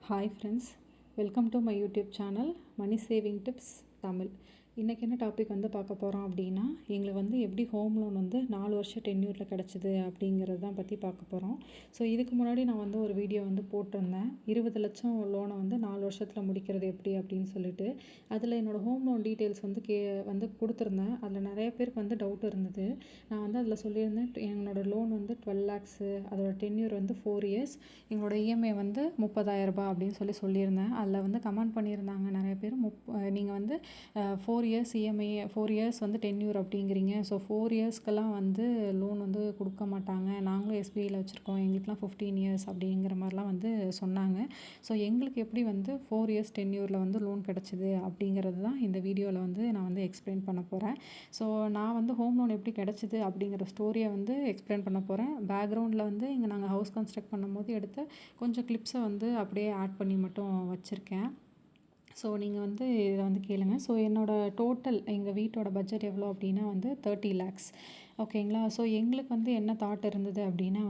Hi friends, welcome to my YouTube channel money saving tips Tamil. இன்றைக்கி என்ன topic பார்க்க போகிறோம் அப்படின்னா, எங்களுக்கு எப்படி ஹோம் லோன் 4 வருஷம் டென்யூரில் கிடச்சிது அப்படிங்கிறது தான் பற்றி பார்க்க போகிறோம். ஸோ இதுக்கு முன்னாடி நான் ஒரு வீடியோ போட்டிருந்தேன். 20 லட்சம் லோனை 4 வருஷத்தில் முடிக்கிறது எப்படி அப்படின்னு சொல்லிட்டு. அதில் என்னோடய ஹோம் லோன் டீட்டெயில்ஸ் கொடுத்துருந்தேன். அதில் நிறைய பேருக்கு டவுட் இருந்தது. நான் அதில் சொல்லியிருந்தேன், என்னோடய லோன் 12 லேக்ஸு, அதோட டென்யூர் 4 இயர்ஸ், எங்களோட இஎம்ஐ 30,000 ரூபாய் அப்படின்னு சொல்லியிருந்தேன். அதில் கமெண்ட் பண்ணியிருந்தாங்க நிறைய பேர், நீங்கள் 4 இயர்ஸ் இஎம்ஐ, 4 இயர்ஸ் டென்யூர் அப்படிங்கிறீங்க. ஸோ 4 இயர்ஸ்க்கெல்லாம் லோன் கொடுக்க மாட்டாங்க, நாங்களும் எஸ்பிஐயில் வச்சுருக்கோம், எங்களுக்குலாம் 15 இயர்ஸ் அப்படிங்கிற மாதிரிலாம் சொன்னாங்க. ஸோ எங்களுக்கு எப்படி 4 இயர்ஸ் டென்யூரில் லோன் கிடச்சிது அப்படிங்கிறது தான் இந்த வீடியோவில் நான் எக்ஸ்பிளைன் பண்ண போகிறேன். ஸோ நான் ஹோம் லோன் எப்படி கிடச்சிது அப்படிங்கிற ஸ்டோரியை எக்ஸ்பிளைன் பண்ண போகிறேன். பேக்ரவுண்டில் இங்கே நாங்கள் ஹவுஸ் கன்ஸ்ட்ரக்ட் பண்ணும்போது எடுத்த கொஞ்சம் கிளிப்ஸை அப்படியே ஆட் பண்ணி மட்டும் வச்சுருக்கேன். ஸோ நீங்கள் இதை கேளுங்க. ஸோ என்னோடய டோட்டல் எங்கள் வீட்டோட பட்ஜெட் எவ்வளோ அப்படின்னா 30 லேக்ஸ். ஓகேங்களா. ஸோ எங்களுக்கு என்ன தாட் இருந்தது அப்படின்னா,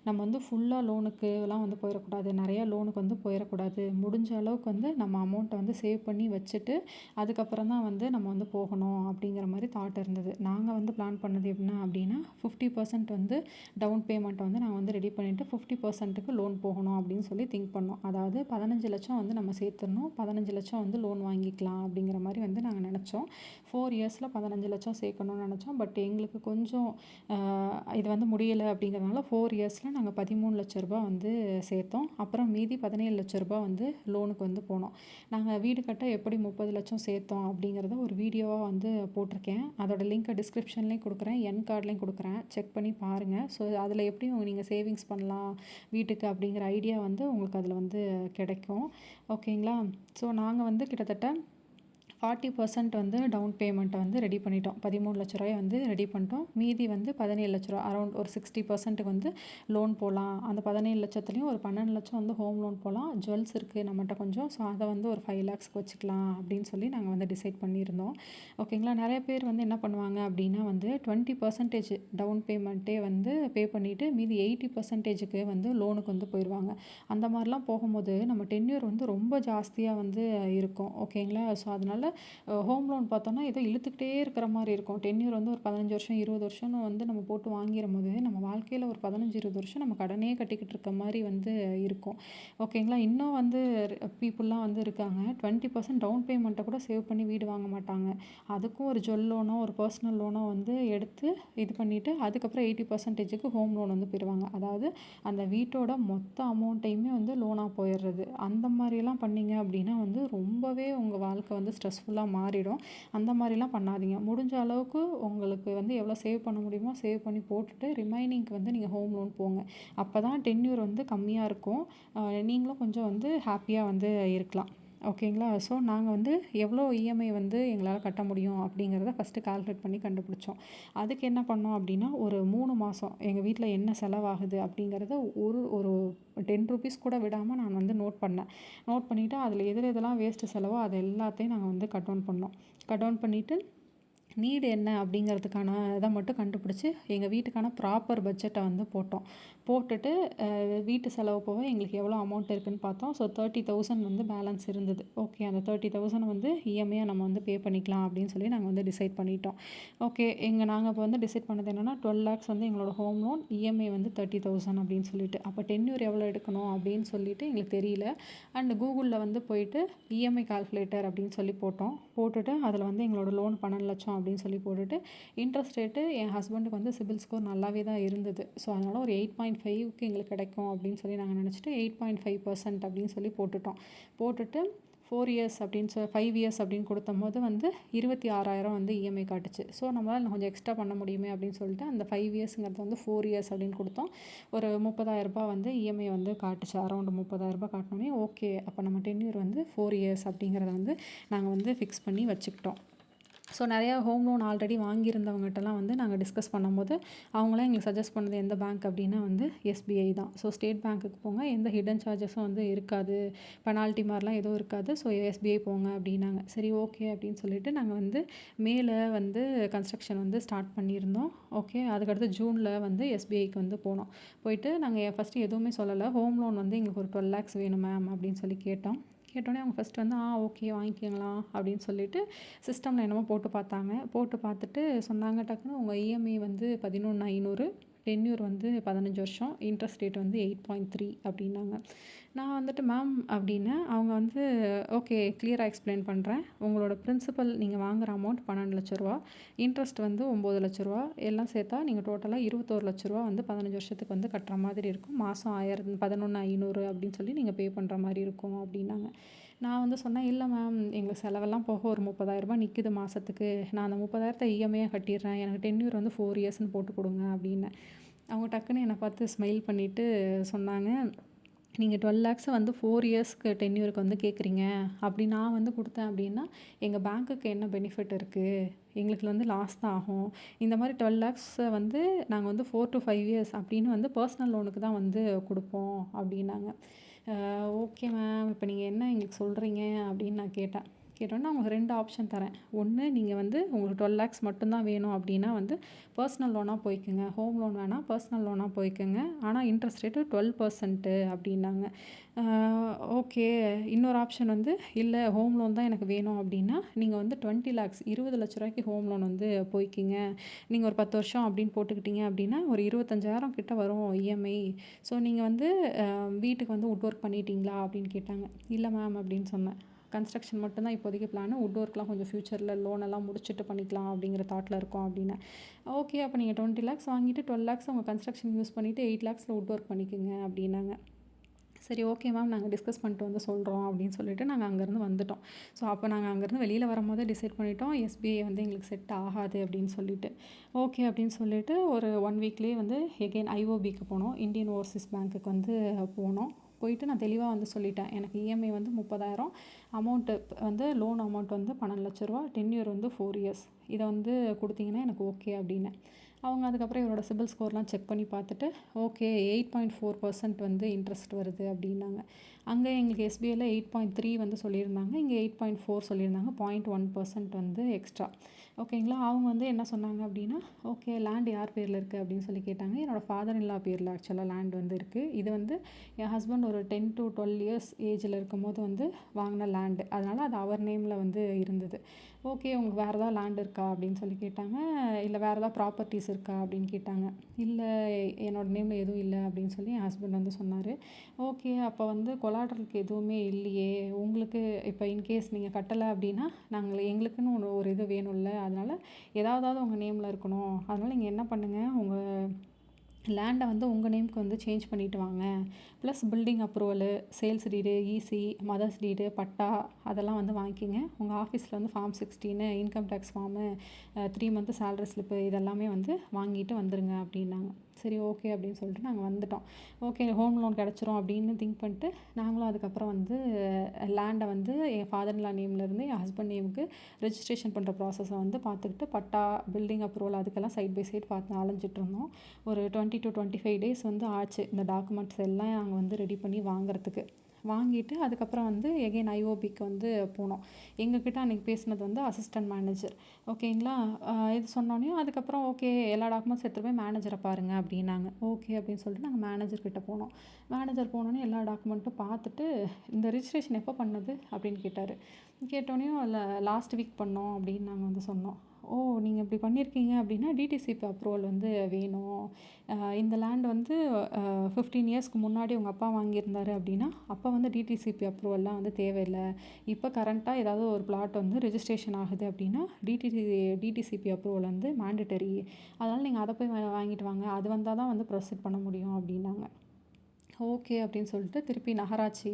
நம்ம ஃபுல்லாக லோனுக்குலாம் போயிடக்கூடாது, நிறையா லோனுக்கு போயிடக்கூடாது. முடிஞ்ச அளவுக்கு நம்ம அமௌண்ட்டை சேவ் பண்ணி வச்சுட்டு அதுக்கப்புறம் தான் நம்ம போகணும் அப்படிங்கிற மாதிரி தாட் இருந்தது. நாங்கள் பிளான் பண்ணது எப்படின்னா அப்படின்னா, 50% டவுன் பேமெண்ட்டை நாங்கள் ரெடி பண்ணிவிட்டு 50%க்கு லோன் போகணும் அப்படின்னு சொல்லி திங்க் பண்ணோம். அதாவது 15 லட்சம் நம்ம சேர்த்துடணும், 15 லட்சம் லோன் வாங்கிக்கலாம் அப்படிங்கிற மாதிரி நாங்கள் நினச்சோம். 4 இயர்ஸில் 15 லட்சம் சேர்க்கணும்னு நினச்சோம். பட் எங்களுக்கு கொஞ்சம் இது முடியலை அப்படிங்கிறதுனால 4 இயர்ஸில் நாங்கள் 13 லட்ச ரூபா சேர்த்தோம். அப்புறம் மீதி 17 லட்ச ரூபா லோனுக்கு போனோம். நாங்கள் வீடு கட்ட எப்படி 30 லட்சம் சேர்த்தோம் அப்படிங்கிறத ஒரு வீடியோவாக போட்டிருக்கேன். அதோட லிங்க்கை டிஸ்கிரிப்ஷன்லேயும் கொடுக்குறேன், என் கார்ட்லேயும் கொடுக்குறேன், செக் பண்ணி பாருங்கள். ஸோ அதில் எப்படியும் நீங்கள் சேவிங்ஸ் பண்ணலாம் வீட்டுக்கு அப்படிங்கிற ஐடியா உங்களுக்கு அதில் கிடைக்கும். ஓகேங்களா. ஸோ நாங்கள் கிட்டத்தட்ட 40% டவுன் பேமெண்ட்டை ரெடி பண்ணிட்டோம். 13 லட்ச ரூபாயை ரெடி பண்ணிட்டோம். மீதி 17 லட்ச ரூபா, அரௌண்ட் ஒரு 60% லோன் போகலாம். அந்த 17 லட்சத்துலேயும் ஒரு 12 லட்சம் ஹோம் லோன் போகலாம். ஜுவல்ஸ் இருக்குது நம்மகிட்ட கொஞ்சம், ஸோ அதை ஒரு 5 லேக்ஸ்க்கு வச்சுக்கலாம் அப்படின்னு சொல்லி நாங்கள் டிசைட் பண்ணியிருந்தோம். ஓகேங்களா. நிறைய பேர் என்ன பண்ணுவாங்க அப்படின்னா 20% டவுன் பேமெண்ட்டே பே பண்ணிவிட்டு மீதி 80%க்கு லோனுக்கு போயிடுவாங்க. அந்த மாதிரிலாம் போகும்போது நம்ம டென்யூர் ரொம்ப ஜாஸ்தியாக இருக்கும். ஓகேங்களா. ஸோ அதனால் ஹோம் லோன் பார்த்தோன்னா ஏதோ இழுத்துக்கிட்டே இருக்கிற மாதிரி இருக்கும். டென்யூர் ஒரு 15 வருஷம் 20 வருஷம்னு நம்ம போட்டு வாங்கிடும் போது நம்ம வாழ்க்கையில் ஒரு 15-20 வருஷம் நம்ம கடனே கட்டிக்கிட்டு இருக்க மாதிரி இருக்கும். ஓகேங்களா. இன்னும் பீப்புளெலாம் இருக்காங்க, 20% டவுன் பேமெண்ட்டை கூட சேவ் பண்ணி வீடு வாங்க மாட்டாங்க. அதுக்கும் ஒரு ஜுவல் லோனோ ஒரு பர்சனல் லோனோ எடுத்து இது பண்ணிவிட்டு அதுக்கப்புறம் 80%க்கு ஹோம் லோன் போயிடுவாங்க. அதாவது அந்த வீட்டோட மொத்த அமௌண்ட்டையுமே லோனாக போயிடுறது. அந்த மாதிரிலாம் பண்ணிங்க அப்படின்னா ரொம்பவே உங்கள் வாழ்க்கை ஸ்ட்ரெஸ்ஃபுல்லாக மாறிடும். அந்த மாதிரிலாம் பண்ணாதீங்க. முடிஞ்ச அளவுக்கு உங்களுக்கு எவ்வளோ சேவ் பண்ண முடியுமோ சேவ் பண்ணி போட்டுட்டு ரிமைனிங்க்கு நீங்கள் ஹோம் லோன் போங்க. அப்போ தான் டென்யூர் கம்மியாக இருக்கும், நீங்களும் கொஞ்சம் ஹாப்பியாக இருக்கலாம். ஓகேங்களா. ஸோ நாங்கள் எவ்வளோ இஎம்ஐ எங்களால் கட்ட முடியும் அப்படிங்கிறத ஃபஸ்ட்டு கால்குலேட் பண்ணி கண்டுபிடிச்சோம். அதுக்கு என்ன பண்ணோம் அப்படின்னா, ஒரு 3 மாதம் எங்கள் வீட்டில் என்ன செலவாகுது அப்படிங்கிறத ஒரு 10 ருபீஸ் கூட விடாமல் நான் நோட் பண்ணேன். நோட் பண்ணிவிட்டு அதில் எதெல்லாம் வேஸ்ட்டு செலவோ அது எல்லாத்தையும் நாங்கள் கட் டவுன் பண்ணோம். கட் டவுன் பண்ணிவிட்டு நீடு என்ன அப்படிங்கிறதுக்கான இதை மட்டும் கண்டுபிடிச்சி எங்கள் வீட்டுக்கான ப்ராப்பர் பட்ஜெட்டை போட்டோம். போட்டுட்டு வீட்டு செலவு போக எங்களுக்கு எவ்வளோ அமௌண்ட் இருக்குதுன்னு பார்த்தோம். ஸோ 30,000 பேலன்ஸ் இருந்தது. ஓகே, அந்த 30,000 இஎம்ஐயாக நம்ம பே பண்ணிக்கலாம் அப்படின்னு சொல்லி நாங்கள் டிசைட் பண்ணிட்டோம். ஓகே, நாங்கள் இப்போ டிசைட் பண்ணது என்னென்னா 12 லேக்ஸ் எங்களோட ஹோம் லோன், இஎம்ஐ 30,000 அப்படின்னு சொல்லிட்டு. அப்போ டென்யூர் எவ்வளோ எடுக்கணும் அப்படின்னு சொல்லிட்டு எங்களுக்கு தெரியல. அண்ட் கூகுளில் போயிட்டு இஎம்ஐ கால்குலேட்டர் அப்படின்னு சொல்லி போட்டுட்டு அதில் எங்களோட லோன் 12 லட்சம் அப்படின்னு சொல்லி போட்டுட்டு இன்ட்ரெஸ்ட் ரேட்டு என் ஹஸ்பண்டுக்கு சிபில் ஸ்கோர் நல்லாவே தான் இருந்தது. ஸோ அதனால் ஒரு 8.5க்கு எங்களுக்கு கிடைக்கும் அப்படின்னு சொல்லி நாங்கள் நினச்சிட்டு 8.5% அப்படின்னு சொல்லி போட்டுட்டு 4 இயர்ஸ் அப்படின்னு 5 இயர்ஸ் அப்படின்னு கொடுத்தம்போது 26,000 இஎம்ஐ காட்டுச்சு. ஸோ நம்மளால் கொஞ்சம் எக்ஸ்ட்ரா பண்ண முடியுமே அப்படின்னு சொல்லிட்டு அந்த 5 இயர்ஸுங்கிறது 4 இயர்ஸ் அப்படின்னு கொடுத்தோம். ஒரு 30,000 ரூபாய் இஎம்ஐ காட்டுச்சு. அரௌண்ட் 30,000 ரூபாய் காட்டினோமே ஓகே, அப்போ நம்ம டென்யூர் 4 இயர்ஸ் அப்படிங்கிறத நாங்கள் ஃபிக்ஸ் பண்ணி வச்சுக்கிட்டோம். ஸோ நிறையா ஹோம் லோன் ஆல்ரெடி வாங்கியிருந்தவங்ககிட்டலாம் வந்து நாங்கள் டிஸ்கஸ் பண்ணும்போது அவங்களாம் எங்களுக்கு சஜஸ்ட் பண்ணது எந்த பேங்க் அப்படின்னா வந்து எஸ்பிஐ தான். ஸோ ஸ்டேட் பேங்க்குக்கு போங்க, எந்த ஹிடன் சார்ஜஸும் வந்து இருக்காது, பெனால்ட்டி மாதிரிலாம் எதுவும் இருக்காது, ஸோ எஸ்பிஐ போங்க அப்படின்னாங்க. சரி ஓகே அப்படின்னு சொல்லிட்டு நாங்கள் வந்து மேல வந்து கன்ஸ்ட்ரக்ஷன் வந்து ஸ்டார்ட் பண்ணியிருந்தோம். ஓகே, அதுக்கடுத்து ஜூனில் வந்து எஸ்பிஐக்கு வந்து போனோம். போயிட்டு நாங்கள் ஃபஸ்ட்டு எதுவுமே சொல்லலை, ஹோம் லோன் வந்து எங்களுக்கு ஒரு 12 lakhs வேணும் மேம் அப்படின்னு சொல்லி கேட்டோன்னே அவங்க ஃபஸ்ட்டு வந்து ஓகே வாங்கிக்கலாம் அப்படின்னு சொல்லிட்டு சிஸ்டமில் என்னமோ போட்டு பார்த்தாங்க. போட்டு பார்த்துட்டு சொன்னாங்க, டக்குன்னு உங்கள் இஎம்ஐ வந்து 11,500, டென்யூர் வந்து 15 வருஷம், இன்ட்ரெஸ்ட் ரேட் வந்து 8.3 அப்படின்னாங்க. நான் வந்துட்டு மேம் அப்படின்னேன். அவங்க வந்து ஓகே கிளியராக எக்ஸ்பிளைன் பண்ணுறேன். உங்களோட பிரின்சிபல் நீங்கள் வாங்குகிற அமௌண்ட் 12 லட்ச ரூபா, இன்ட்ரெஸ்ட் வந்து 9 லட்ச ரூபா, எல்லாம் சேர்த்தா நீங்கள் டோட்டலாக 21 லட்ச ரூபா வந்து 15 வருஷத்துக்கு வந்து கட்டுற மாதிரி இருக்கும். மாதம் 11,500 அப்படின்னு சொல்லி நீங்கள் பே பண்ணுற மாதிரி இருக்கும் அப்படின்னாங்க. நான் வந்து சொன்னேன், இல்லை மேம் எங்களுக்கு செலவெல்லாம் போக ஒரு 30,000 நிற்கிது மாதத்துக்கு, நான் அந்த 30,000 இஎம்ஐயாக கட்டிடுறேன், எனக்கு டென்யூர் வந்து 4 இயர்ஸ்னு போட்டு கொடுங்க அப்படின்னேன். அவங்க டக்குன்னு என்னை பார்த்து ஸ்மைல் பண்ணிவிட்டு சொன்னாங்க, நீங்கள் 12 lakhs வந்து 4 இயர்ஸ்க்கு டென்யூருக்கு வந்து கேட்குறீங்க, அப்படி நான் வந்து கொடுத்தேன் அப்படின்னா எங்கள் பேங்க்குக்கு என்ன பெனிஃபிட் இருக்குது, எங்களுக்கு வந்து லாஸ் தான் ஆகும். இந்த மாதிரி 12 lakhs வந்து நாங்கள் வந்து 4 to 5 years அப்படின்னு வந்து பர்சனல் லோனுக்கு தான் வந்து கொடுப்போம் அப்படின்னாங்க. ஓகே மேம், இப்போ நீங்கள் என்ன எங்களுக்கு சொல்கிறீங்க அப்படின்னு நான் கேட்டோன்னா அவங்க 2 ஆப்ஷன் தரேன். ஒன்று, நீங்கள் வந்து உங்களுக்கு 12 lakhs மட்டும்தான் வேணும் அப்படின்னா வந்து பர்சனல் லோனாக போய்க்குங்க, ஹோம் லோன் வேணாம் பர்சனல் லோனாக போய்க்குங்க, ஆனால் இன்ட்ரெஸ்ட் ரேட்டு 12% அப்படின்னாங்க. ஓகே, இன்னொரு ஆப்ஷன் வந்து இல்லை ஹோம் லோன் தான் எனக்கு வேணும் அப்படின்னா நீங்கள் வந்து 20 lakhs 20 லட்ச ரூபாய்க்கு ஹோம் லோன் வந்து போய்க்கிங்க, நீங்கள் ஒரு 10 வருஷம் அப்படின்னு போட்டுக்கிட்டீங்க அப்படின்னா ஒரு 25,000 கிட்ட வரும் இஎம்ஐ. ஸோ நீங்கள் வந்து வீட்டுக்கு வந்து வுட் ஒர்க் பண்ணிட்டீங்களா அப்படின்னு கேட்டாங்க. இல்லை மேம் அப்படின்னு சொன்னேன். கன்ஸ்ட்ரக்ஷன் மட்டும்தான் இப்போதைக்கு பிளான், வுட் ஒர்க்லாம் கொஞ்சம் ஃப்யூச்சரில் லோனெல்லாம் முடிச்சுட்டு பண்ணிக்கலாம் அப்படிங்கிற தாட்டில் இருக்கோம் அப்படின்னேன். ஓகே, அப்போ நீங்கள் 20 lakhs வாங்கிட்டு 12 lakhs உங்கள் கன்ஸ்ட்ரக்ஷன் யூஸ் பண்ணிவிட்டு 8 lakhsல வுட் ஒர்க் பண்ணிக்கோங்க அப்படின்னாங்க. சரி ஓகே மேம், நாங்கள் டிஸ்கஸ் பண்ணிட்டு வந்து சொல்கிறோம் அப்படின்னு சொல்லிட்டு நாங்கள் அங்கேருந்து வந்துட்டோம். ஸோ அப்போ நாங்கள் அங்கேருந்து வெளியில் வரும்போதே டிசைட் பண்ணிட்டோம், எஸ்பிஐ வந்து எங்களுக்கு செட் ஆகாது அப்படின்னு சொல்லிட்டு. ஓகே அப்படின்னு சொல்லிட்டு ஒரு 1 வீக்லேயே வந்து எகெயின் ஐஓபிக்கு போனோம், இந்தியன் ஓவர்சீஸ் பேங்க்குக்கு வந்து போனோம். போயிட்டு நான் தெளிவாக வந்து சொல்லிட்டேன், எனக்கு இஎம்ஐ வந்து 30,000, அமௌண்ட்டு வந்து லோன் அமௌண்ட் வந்து 12 லட்ச ரூபா, டென்யூர் வந்து 4 years, இதை வந்து கொடுத்தீங்கன்னா எனக்கு ஓகே அப்படின்னு. அவங்க அதுக்கப்புறம் இவரோட சிபில் ஸ்கோர்லாம் செக் பண்ணி பார்த்துட்டு ஓகே 8.4% வந்து இன்ட்ரெஸ்ட் வருது அப்படின்னாங்க. அங்கே எங்களுக்கு எஸ்பிஐயில் 8.3 வந்து சொல்லியிருந்தாங்க, இங்கே 8.4 சொல்லியிருந்தாங்க, 0.1% வந்து எக்ஸ்ட்ரா. ஓகேங்களா. அவங்க வந்து என்ன சொன்னாங்க அப்படின்னா, ஓகே லேண்ட் யார் பேரில் இருக்குது அப்படின்னு சொல்லி கேட்டாங்க. என்னோடய ஃபாதர் இன் லா பேரில் ஆக்சுவலாக லேண்ட் வந்து இருக்குது. இது வந்து என் ஹஸ்பண்ட் ஒரு 10 to 12 years ஏஜில் இருக்கும்போது வந்து வாங்கின லேண்டு, அதனால் அது அவர் நேமில் வந்து இருந்தது. ஓகே, உங்களுக்கு வேறு ஏதாவது லேண்ட் இருக்கா அப்படின்னு சொல்லி கேட்டாங்க. இல்லை வேறு ஏதாவது ப்ராப்பர்ட்டிஸ் இருக்கா அப்படின்னு கேட்டாங்க. இல்லை என்னோடய நேமில் எதுவும் இல்லை அப்படின்னு சொல்லி என் ஹஸ்பண்ட் வந்து சொன்னார். ஓகே, அப்போ வந்து கொலாட்ரலுக்கு எதுவுமே இல்லையே உங்களுக்கு, இப்போ இன்கேஸ் நீங்கள் கட்டலை அப்படின்னா எங்களுக்குன்னு ஒரு இது வேணும்ல, அதனால் ஏதாவது உங்கள் நேமில் இருக்கணும். அதனால் நீங்கள் என்ன பண்ணுங்கள், உங்கள் லேண்டை வந்து உங்கள் நேமுக்கு வந்து சேஞ்ச் பண்ணிவிட்டு வாங்க, plus building approval, sales deed, EC, mother's deed, patta அதெல்லாம் வந்து வாங்கிக்கிங்க. உங்கள் ஆஃபீஸில் வந்து form 16, income tax form, 3 month salary slip இதெல்லாமே வந்து வாங்கிட்டு வந்துடுங்க அப்படின்னாங்க. சரி ஓகே அப்படின்னு சொல்லிட்டு நாங்கள் வந்துட்டோம். ஓகே ஹோம் லோன் கிடச்சிரும் அப்படின்னு திங்க் பண்ணிட்டு நாங்களும் அதுக்கப்புறம் வந்து லேண்டை வந்து என் ஃபாதர் இன் லா நேம்லேருந்து என் ஹஸ்பண்ட் நேமுக்கு ரெஜிஸ்ட்ரேஷன் பண்ணுற ப்ராசஸை வந்து பார்த்துக்கிட்டு பட்டா, பில்டிங் அப்ரூவல் அதுக்கெல்லாம் சைட் பை சைட் பார்த்து அலைஞ்சிட்டு இருந்தோம். ஒரு 20 to 25 days வந்து ஆச்சு இந்த டாக்குமெண்ட்ஸ் எல்லாம் நாங்கள் வந்து ரெடி பண்ணி வாங்குறதுக்கு. வாங்கிட்டு அதுக்கப்புறம் வந்து எகெயின் ஐஓபிக்கு வந்து போனோம். எங்ககிட்ட அன்றைக்கி பேசினது வந்து அசிஸ்டன்ட் மேனேஜர். ஓகேங்களா. இது சொன்னோன்னே அதுக்கப்புறம் ஓகே எல்லா டாக்குமெண்ட்ஸ் எடுத்துகிட்டு போய் மேனேஜரை பாருங்கள் அப்படின்னாங்க. ஓகே அப்படின்னு சொல்லிட்டு நாங்கள் மேனேஜர்கிட்ட போனோம். மேனேஜர் போனோன்னே எல்லா டாக்குமெண்ட்டும் பார்த்துட்டு இந்த ரிஜிஸ்ட்ரேஷன் எப்போ பண்ணது அப்படின்னு கேட்டார். கேட்டோன்னேயும் லாஸ்ட் வீக் பண்ணோம் அப்படின்னு நாங்கள் வந்து சொன்னோம். ஓ நீங்கள் இப்படி பண்ணியிருக்கீங்க அப்படின்னா டிடிசிபி அப்ரூவல் வந்து வேணும். இந்த லேண்ட் வந்து 15 yearsக்கு முன்னாடி உங்கள் அப்பா வாங்கியிருந்தாரு அப்படின்னா அப்போ வந்து டிடிசிபி அப்ரூவல்லாம் வந்து தேவையில்லை. இப்போ கரண்ட்டாக ஏதாவது ஒரு பிளாட் வந்து ரெஜிஸ்ட்ரேஷன் ஆகுது அப்படின்னா டிடிசிபி அப்ரூவல் வந்து மேண்டட்டரி. அதனால் நீங்கள் அதை போய் வாங்கிட்டு வாங்க, அது வந்தால் தான் வந்து ப்ரொசீட் பண்ண முடியும் அப்படின்னாங்க. ஓகே அப்படின்னு சொல்லிட்டு திருப்பி நகராட்சி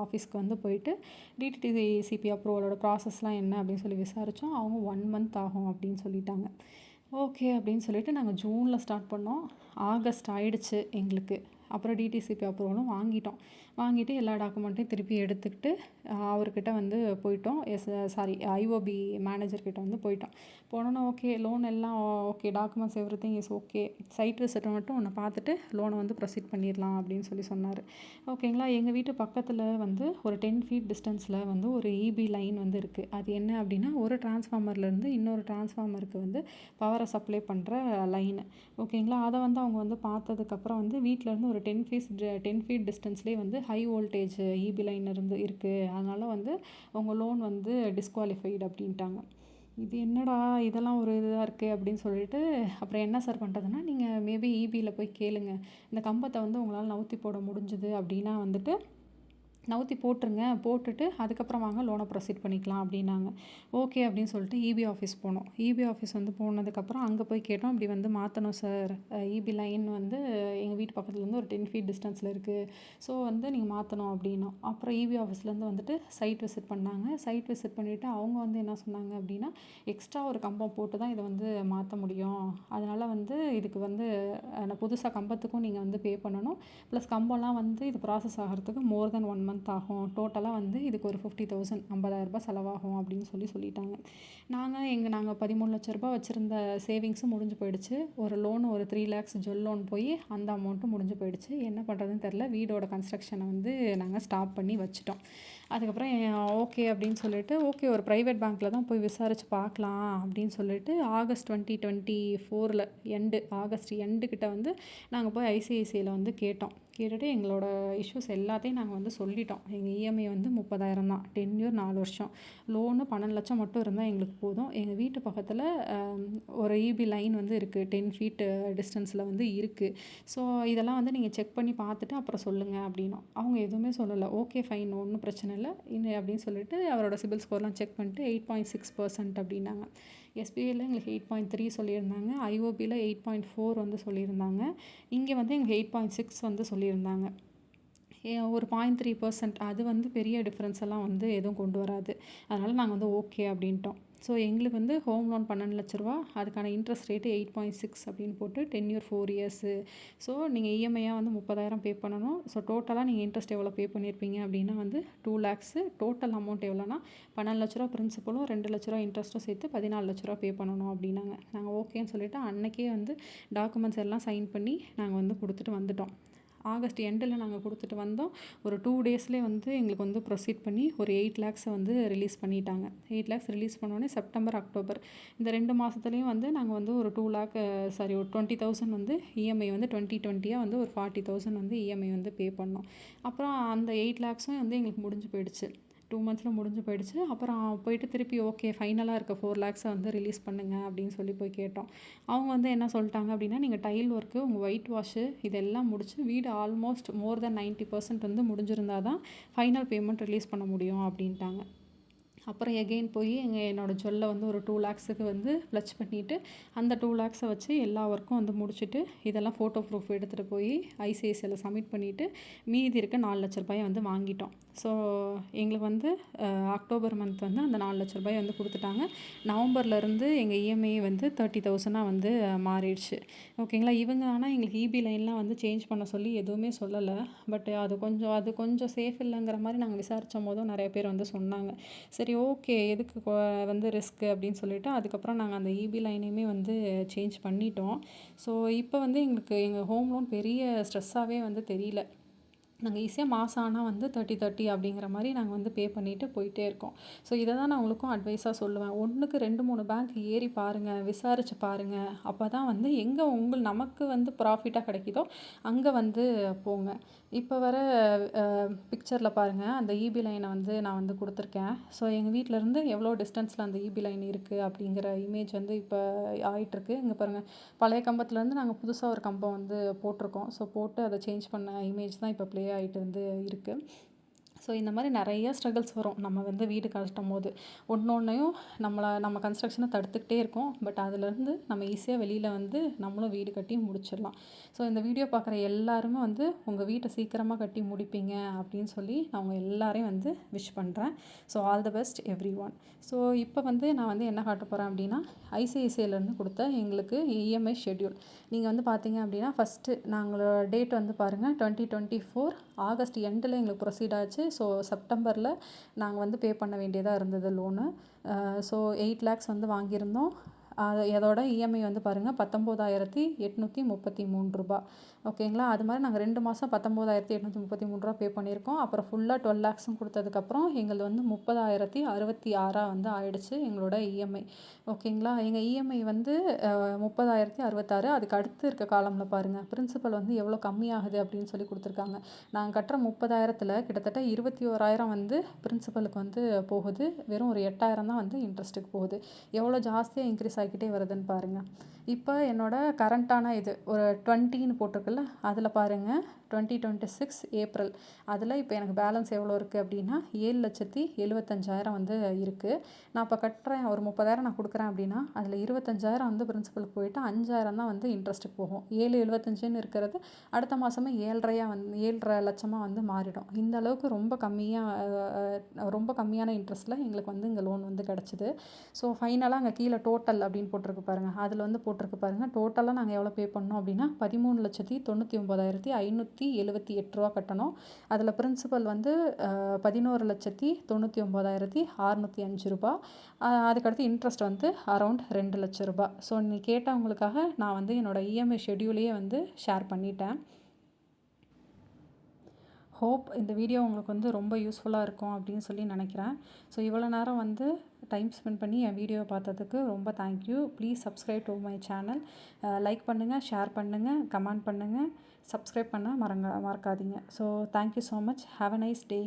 ஆஃபீஸ்க்கு வந்து போயிட்டு டிடிசிபி அப்ரூவலோட ப்ராசஸ்லாம் என்ன அப்படின்னு சொல்லி விசாரித்தோம். அவங்க 1 month ஆகும் அப்படின்னு சொல்லிட்டாங்க. ஓகே அப்படின்னு சொல்லிட்டு நாங்கள் ஜூனில் ஸ்டார்ட் பண்ணோம். ஆகஸ்ட் ஆயிடுச்சு எங்களுக்கு. அப்புறம் டிடிசிபி அப்ரூவலும் வாங்கிட்டோம். வாங்கிட்டு எல்லா டாக்குமெண்ட்டையும் திருப்பி எடுத்துக்கிட்டு அவர்கிட்ட வந்து போயிட்டோம். ஐஓபி மேனேஜர்கிட்ட வந்து போயிட்டோம். போனோன்னே ஓகே, லோன் எல்லாம் okay, documents everything is okay, site விசிட்டை மட்டும் ஒன்று பார்த்துட்டு லோனை வந்து ப்ரொசீட் பண்ணிடலாம் அப்படின்னு சொன்னார். ஓகேங்களா. எங்கள் வீட்டு பக்கத்தில் வந்து ஒரு 10 ஃபீட் டிஸ்டன்ஸில் வந்து ஒரு இபி லைன் வந்து இருக்குது. அது என்ன அப்படின்னா, ஒரு டிரான்ஸ்ஃபார்மர்லேருந்து இன்னொரு டிரான்ஸ்ஃபார்மருக்கு வந்து பவரை சப்ளை பண்ணுற லைனு. ஓகேங்களா. அதை வந்து அவங்க வந்து பார்த்ததுக்கப்புறம் வந்து வீட்டிலேருந்து ஒரு 10 ஃபீட் டிஸ்டன்ஸ்லேயே வந்து ஹை வோல்டேஜ் இபி லைன் இருக்குது, அதனால் வந்து உங்கள் லோன் வந்து டிஸ்குவாலிஃபைடு அப்படின்ட்டாங்க. இது என்னடா இதெல்லாம் ஒரு இதாக இருக்குது அப்படின்னு சொல்லிட்டு, அப்புறம் என்ன சார் பண்ணுறதுன்னா, நீங்கள் மேபி இபியில் போய் கேளுங்க, இந்த கம்பத்தை வந்து உங்களால் நவுத்தி போட முடிஞ்சுது அப்படின்னா வந்துட்டு நவுத்தி போட்டுருங்க, போட்டுட்டு அதுக்கப்புறம் வாங்க லோனை ப்ரொசீட் பண்ணிக்கலாம் அப்படின்னாங்க. ஓகே அப்படின்னு சொல்லிட்டு இபி ஆஃபீஸ் போனோம். இபி ஆஃபீஸ் வந்து போனதுக்கப்புறம் அங்கே போய் கேட்டோம். இப்படி வந்து மாற்றணும் சார், இபி லைன் வந்து எங்கள் வீட்டு பக்கத்துலேருந்து ஒரு 10 ஃபீட் டிஸ்டன்ஸில் இருக்குது, ஸோ வந்து நீங்கள் மாற்றணும் அப்படின்னோம். அப்புறம் இபி ஆஃபீஸ்லேருந்து வந்துட்டு சைட் விசிட் பண்ணாங்க. சைட் விசிட் பண்ணிவிட்டு அவங்க வந்து என்ன சொன்னாங்க அப்படின்னா, எக்ஸ்ட்ரா ஒரு கம்பம் போட்டு தான் இதை வந்து மாற்ற முடியும், அதனால் வந்து இதுக்கு வந்து புதுசாக கம்பத்துக்கும் நீங்கள் வந்து பே பண்ணணும், ப்ளஸ் கம்பம்லாம் வந்து இது ப்ராசஸ் ஆகிறதுக்கு மோர் தென் 1 மந்த் ஆகும், டோட்டலாக வந்து இதுக்கு ஒரு 50,000 50,000 செலவாகும் அப்படின்னு சொல்லிட்டாங்க. நாங்கள் 13 லட்ச ரூபா வச்சுருந்த சேவிங்ஸும் முடிஞ்சு போயிடுச்சு. ஒரு லோன் ஒரு 3 lakhs ஜுவல் லோன் போய் அந்த அமௌண்ட்டும் முடிஞ்சு போயிடுச்சு. என்ன பண்ணுறதுன்னு தெரில, வீடோட கன்ஸ்ட்ரக்ஷனை வந்து நாங்கள் ஸ்டாப் பண்ணி வச்சுட்டோம். அதுக்கப்புறம் ஓகே அப்படின்னு சொல்லிட்டு, ஓகே ஒரு ப்ரைவேட் பேங்க்கில் தான் போய் விசாரித்து பார்க்கலாம் அப்படின்னு சொல்லிட்டு ஆகஸ்ட் 2024 ஆகஸ்ட் எண்டுக்கிட்ட வந்து நாங்கள் போய் ஐசிஐசிஐயில் வந்து கேட்டுட்டு எங்களோட இஷ்யூஸ் எல்லாத்தையும் நாங்கள் வந்து சொல்லிட்டோம். எங்கள் இஎம்ஐ வந்து 30,000 தான், டென்யூர் 4 வருஷம், லோனு 12 லட்சம் மட்டும் இருந்தால் எங்களுக்கு போதும். எங்கள் வீட்டு பக்கத்தில் ஒரு இபி லைன் வந்து இருக்குது, 10 ஃபீட் டிஸ்டன்ஸில் வந்து இருக்குது, ஸோ இதெல்லாம் வந்து நீங்கள் செக் பண்ணி பார்த்துட்டு அப்புறம் சொல்லுங்கள் அப்படின்னோம். அவங்க எதுவுமே சொல்லலை. ஓகே ஃபைன், ஒன்றும் பிரச்சனை இல்லை அப்படின்னு சொல்லிட்டு அவரோட சிபில் ஸ்கோர்லாம் செக் பண்ணிட்டு 8.6% அப்படின்னாங்க. எஸ்பிஐயில் எங்களுக்கு 8.3 சொல்லியிருந்தாங்க, ஐஓபியில் 8.4 வந்து சொல்லியிருந்தாங்க, இங்கே வந்து எங்களுக்கு 8.6 வந்து சொல்லியிருந்தாங்க. ஒரு 0.3% அது வந்து பெரிய டிஃப்ரென்ஸ் எல்லாம் வந்து எதுவும் கொண்டு வராது. அதனால் நாங்கள் வந்து ஓகே அப்படின்ட்டோம். ஸோ எங்களுக்கு வந்து ஹோம் லோன் 12 லட்ச ரூபா, அதுக்கான இன்ட்ரெஸ்ட் ரேட்டு 8.6 அப்படின்னு போட்டு டென்யூர் 4 இயர்ஸு. ஸோ நீங்கள் இஎம்ஐயாக வந்து 30,000 பே பண்ணணும். ஸோ டோட்டலாக நீங்கள் இன்ட்ரெஸ்ட் எவ்வளோ பே பண்ணியிருப்பீங்க அப்படின்னா வந்து 2 lakhs. டோட்டல் அமௌண்ட் எவ்வளோனா 12 லட்ச ரூபா பிரின்சிபலும் 2 லட்ச ரூபா இன்ட்ரெஸ்ட்டும் சேர்த்து 14 லட்ச ரூபா பே பண்ணணும் அப்படின்னாங்க. நாங்கள் ஓகேன்னு சொல்லிவிட்டு அன்றைக்கே வந்து டாக்குமெண்ட்ஸ் எல்லாம் சைன் பண்ணி நாங்கள் வந்து கொடுத்துட்டு வந்துட்டோம். ஆகஸ்ட் எண்டில் நாங்கள் கொடுத்துட்டு வந்தோம். ஒரு 2 டேஸ்லேயே வந்து எங்களுக்கு வந்து ப்ரொசீட் பண்ணி ஒரு 8 lakhs வந்து ரிலீஸ் பண்ணிட்டாங்க. 8 lakhs ரிலீஸ் பண்ணோடனே செப்டம்பர் அக்டோபர் இந்த 2 மாதத்துலேயும் வந்து நாங்கள் வந்து ஒரு 20,000 வந்து இஎம்ஐ வந்து 2020 வந்து ஒரு 40,000 வந்து இஎம்ஐ வந்து பே பண்ணோம். அப்புறம் அந்த 8 lakhsம் வந்து எங்களுக்கு முடிஞ்சு போயிடுச்சு. 2 monthஸில் முடிஞ்சு போயிடுச்சு. அப்புறம் போயிட்டு திருப்பி ஓகே ஃபைனலாக இருக்க 4 lakhs வந்து ரிலீஸ் பண்ணுங்க அப்படின்னு போய் கேட்டோம். அவங்க வந்து என்ன சொல்லிட்டாங்க அப்படின்னா, நீங்கள் டைல் ஒர்க்கு, உங்கள் ஒயிட் வாஷு இதெல்லாம் முடிச்சு வீடு ஆல்மோஸ்ட் மோர் தென் 90% வந்து முடிஞ்சிருந்தால் தான் ஃபைனல் பேமெண்ட் ரிலீஸ் பண்ண முடியும் அப்படின்ட்டாங்க. அப்புறம் எகெயின் போய் என்னோடய ஜுவல்லை வந்து ஒரு 2 lakhsக்கு வந்து ப்ளச் பண்ணிவிட்டு அந்த 2 lakhs வச்சு எல்லா ஒர்க்கும் வந்து முடிச்சுட்டு இதெல்லாம் ஃபோட்டோ ப்ரூஃப் எடுத்துகிட்டு போய் ஐசிஐசிஐயில் சப்மிட் பண்ணிவிட்டு மீதி இருக்க 4 லட்ச ரூபாயை வந்து வாங்கிட்டோம். ஸோ எங்களுக்கு வந்து அக்டோபர் மந்த் வந்து அந்த 4 லட்ச ரூபாயை வந்து கொடுத்துட்டாங்க. நவம்பர்லேருந்து எங்கள் இஎம்ஐ வந்து 30,000 வந்து மாறிடுச்சு. ஓகேங்களா. இவங்க ஆனால் எங்களுக்கு இபி லைன்லாம் வந்து சேஞ்ச் பண்ண சொல்லி எதுவுமே சொல்லலை. பட் அது கொஞ்சம் சேஃப் இல்லைங்கிற மாதிரி நாங்கள் விசாரித்த போதும் நிறைய பேர் வந்து சொன்னாங்க. சரி ஓகே, எதுக்கு வந்து ரிஸ்க்கு அப்படின்னு சொல்லிட்டு அதுக்கப்புறம் நாங்கள் அந்த இபி லைனையுமே வந்து சேஞ்ச் பண்ணிட்டோம். ஸோ இப்போ வந்து எங்களுக்கு எங்கள் ஹோம் லோன் பெரிய ஸ்ட்ரெஸ்ஸாகவே வந்து தெரியல. நாங்கள் ஈஸியாக மாதம் ஆனால் வந்து 30 அப்படிங்கிற மாதிரி நாங்கள் வந்து பே பண்ணிவிட்டு போயிட்டே இருக்கோம். ஸோ இதை தான் நான் உங்களுக்கும் அட்வைஸாக சொல்லுவேன். 1க்கு 2 3 பேங்க் ஏறி பாருங்கள், விசாரித்து பாருங்கள். அப்போ தான் வந்து எங்கே நமக்கு வந்து ப்ராஃபிட்டாக கிடைக்குதோ அங்கே வந்து போங்க. இப்போ வர பிக்சரில் பாருங்கள், அந்த இபி லைனை வந்து நான் வந்து கொடுத்துருக்கேன். ஸோ எங்கள் வீட்டிலேருந்து எவ்வளோ டிஸ்டன்ஸில் அந்த இபி லைன் இருக்குது அப்படிங்கிற இமேஜ் வந்து இப்போ ஆகிட்டுருக்கு. இங்கே பாருங்கள், பழைய கம்பத்துலேருந்து நாங்கள் புதுசாக ஒரு கம்பம் வந்து போட்டிருக்கோம். ஸோ போட்டு அதை சேஞ்ச் பண்ண இமேஜ் தான் இப்போ ப்ளே ஆகிட்டு வந்து இருக்குது. ஸோ இந்த மாதிரி நிறைய ஸ்ட்ரகிள்ஸ் வரும் நம்ம வந்து வீடு கட்டும் போது. ஒன்றையும் நம்ம கன்ஸ்ட்ரக்ஷனை தடுத்துக்கிட்டே இருக்கோம். பட் அதிலேருந்து நம்ம ஈஸியாக வெளியில் வந்து நம்மளும் வீடு கட்டி முடிச்சிடலாம். ஸோ இந்த வீடியோ பார்க்குற எல்லாருமே வந்து உங்கள் வீட்டை சீக்கிரமாக கட்டி முடிப்பீங்க அப்படின்னு சொல்லி நான் உங்கள் எல்லாரையும் வந்து விஷ் பண்ணுறேன். So all the best every one. So இப்போ வந்து நான் வந்து என்ன காட்ட போகிறேன் அப்படின்னா, ஐசிஐசிஐலேருந்து கொடுத்த எங்களுக்கு இஎம்ஐ ஷெட்யூல். நீங்கள் வந்து பார்த்தீங்க அப்படின்னா ஃபஸ்ட்டு நாங்களோட டேட் வந்து பாருங்கள், 2024 ஆகஸ்ட் எண்டில் எங்களுக்கு ப்ரொசீட் ஆச்சு. ஸோ செப்டம்பரில் நாங்கள் வந்து பே பண்ண வேண்டியதாக இருந்தது லோனு. ஸோ 8 lakhs வந்து வாங்கியிருந்தோம். அதோட இஎம்ஐ வந்து பாருங்கள் 19,833 ரூபா. ஓகேங்களா. அது மாதிரி நாங்கள் 2 மாதம் 19,833 ரூபா பே பண்ணியிருக்கோம். அப்புறம் ஃபுல்லாக 12 lakhs கொடுத்ததுக்கப்புறம் எங்களுக்கு வந்து 30,066 வந்து ஆயிடுச்சு எங்களோட இஎம்ஐ. ஓகேங்களா. எங்கள் இஎம்ஐ வந்து 30,066. அதுக்கு அடுத்து இருக்க காலமில் பாருங்கள் பிரின்சிபல் வந்து எவ்வளோ கம்மியாகுது அப்படின்னு சொல்லி கொடுத்துருக்காங்க. நாங்கள் கட்டுற 30,000ல் கிட்டத்தட்ட 21,000 வந்து பிரின்சிபலுக்கு வந்து போகுது. வெறும் ஒரு 8,000 தான் வந்து இன்ட்ரெஸ்ட்டுக்கு போகுது. எவ்வளோ ஜாஸ்தியாக இன்க்ரீஸ் ஆகிக்கிட்டே வருதுன்னு பாருங்கள். இப்போ என்னோட கரண்ட்டான இது ஒரு 20ன்னு போட்டிருக்குல்ல, அதில் பாருங்கள் 2026 ஏப்ரல். அதில் இப்போ எனக்கு பேலன்ஸ் எவ்வளோ இருக்குது அப்படின்னா 7,75,000 வந்து இருக்குது. நான் இப்போ கட்டுறேன் ஒரு 30,000 நான் கொடுக்குறேன் அப்படின்னா அதில் 25,000 வந்து பிரின்சிபலுக்கு போயிட்டு 5,000 தான் வந்து இன்ட்ரெஸ்ட்டுக்கு போகும். 7,75ன்னு இருக்கிறது அடுத்த மாதமே 7,5 லட்சமாக வந்து மாறிடும். இந்த அளவுக்கு ரொம்ப கம்மியான இன்ட்ரெஸ்ட்டில் எங்களுக்கு வந்து இங்கே லோன் வந்து கிடச்சிது. ஸோ ஃபைனலாக அங்கே கீழே டோட்டல் அப்படின்னு போட்டிருக்கு பாருங்கள். அதில் வந்து போட்டிருக்கு பாருங்கள் டோட்டலாக நாங்கள் எவ்வளோ பே பண்ணோம் அப்படின்னா 13,99,578 ரூபா கட்டணும். அதில் பிரின்சிபல் வந்து 11,99,605 ரூபா. அதுக்கடுத்து இன்ட்ரெஸ்ட் வந்து அரௌண்ட் 2 லட்சம் ரூபா. ஸோ நீ கேட்டவங்களுக்காக நான் வந்து என்னோடய இஎம்ஐ ஷெட்யூலையே வந்து ஷேர் பண்ணிட்டேன். ஹோப் இந்த வீடியோ உங்களுக்கு வந்து ரொம்ப யூஸ்ஃபுல்லாக இருக்கும் அப்படின்னு சொல்லி நினைக்கிறேன். ஸோ இவ்வளோ நேரம் வந்து டைம் ஸ்பெண்ட் பண்ணி என் வீடியோவை பார்த்ததுக்கு ரொம்ப thank you. Please subscribe to my channel. Like பண்ணுங்கள், ஷேர் பண்ணுங்கள், கமெண்ட் பண்ணுங்கள், சப்ஸ்கிரைப் பண்ண மறக்காதீங்க. So thank you so much. Have a nice day.